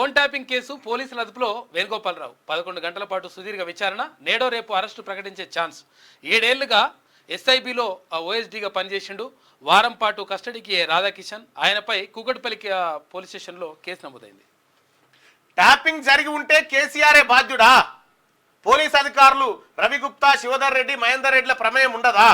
Phone tapping case పోలీసుల అదుపులో వేణుగోపాలరావు 11 గంటల పాటు సుదీర్ఘ విచారణ, నేడో రేపు అరెస్టు ప్రకటించే ఛాన్స్. 7 ఏళ్లుగా ఎస్ఐబిలో ఓఎస్డీగా పనిచేసిండు. వారం పాటు కస్టడీకి రాధాకిషన్. ఆయనపై కూకట్పల్లి పోలీస్ స్టేషన్లో కేసు నమోదైంది. ట్యాపింగ్ జరిగి ఉంటే కేసీఆరే బాధ్యుడా? పోలీస్ అధికారులు రవిగుప్తా, శివధర్ రెడ్డి, మహేందర్ రెడ్డిల ప్రమేయం ఉండదా?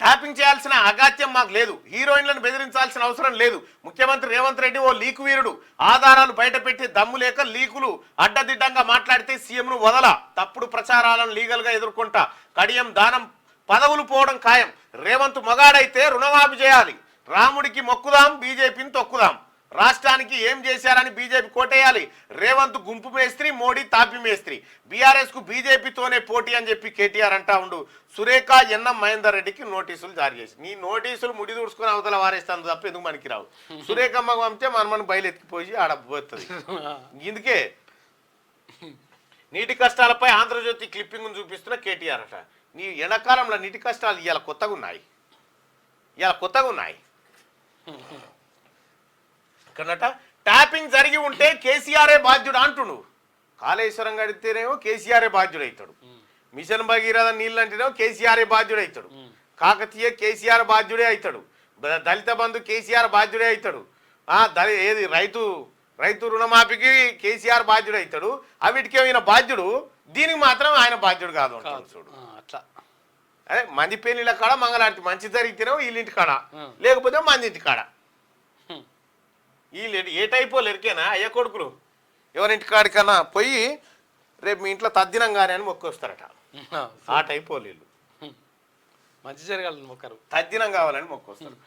ట్యాపింగ్ చేయాల్సిన అగాత్యం మాకు లేదు. హీరోయిన్లను బెదిరించాల్సిన అవసరం లేదు. ముఖ్యమంత్రి రేవంత్ రెడ్డి ఓ లీకు వీరుడు. ఆధారాలు బయటపెట్టి దమ్ము లేక లీకులు అడ్డదిడ్డంగా మాట్లాడితే సీఎంను వదల. తప్పుడు ప్రచారాలను లీగల్గా ఎదుర్కొంటా. కడియం దానం పదవులు పోవడం ఖాయం. రేవంత్ మగాడైతే రుణమాఫీ చేయాలి. రాముడికి మొక్కుదాం, బీజేపీని తొక్కుదాం. రాష్ట్రానికి ఏం చేశారని బీజేపీ కోటేయాలి. రేవంత్ గుంపు మేస్త్రి, మోడీ తాపి మేస్త్రి. బీఆర్ఎస్ కు బీజేపీతోనే పోటీ అని చెప్పి కేటీఆర్ అంటా ఉండు. సురేఖ ఎన్ఎం మహేందర్ రెడ్డికి నోటీసులు జారీ చేసి, నీ నోటీసులు ముడి దూడ్చుకుని అవతల వారేస్తాను తప్ప ఎందుకు మనకి రావు. సురేఖమ్మ పంపితే మన బయలుఎత్తిపోయి ఆడబోతుంది. ఇందుకే నీటి కష్టాలపై ఆంధ్రజ్యోతి క్లిప్పింగ్ చూపిస్తున్న కేటీఆర్ అట. నీ ఎండాకాలంలో నీటి కష్టాలు ఇవాళ కొత్తగా ఉన్నాయి. కన్నట ట్యాపింగ్ జరిగి ఉంటే కేసీఆరే బాధ్యుడు అంటుడు. కాళేశ్వరం కడితేనేమో కేసీఆరే బాధ్యుడు అవుతాడు. మిషన్ భగీరథ నీళ్ళు అంటేనేమో కేసీఆరే బాధ్యుడు అవుతాడు. కాకతీయ కేసీఆర్ బాధ్యుడే అవుతాడు. దళిత బంధు కేసీఆర్ బాధ్యుడే అవుతాడు. ఏది రైతు రుణమాఫీకి కేసీఆర్ బాధ్యుడు అవుతాడు. అవిటికి ఈయన బాధ్యుడు, దీనికి మాత్రం ఆయన బాధ్యుడు కాదు అంటాడు. చూడు అట్లా అదే మంది పెళ్లిళ్ళ కాడ మంగళారతి మంచి జరిగితేనేమో వీళ్ళింటి కాడ, లేకపోతే మంది ఇంటి కాడ. వీళ్ళు ఏ టైపో ఎరికేనా అయ్య కొడుకులు ఎవరింటి కాడికన్నా పోయి రేపు మీ ఇంట్లో తద్దినం కానీ అని మొక్కొస్తారట. ఆ టైపో వీళ్ళు మంచి జరగాలని మొక్కరు, తద్దినం కావాలని మొక్కొస్తారు.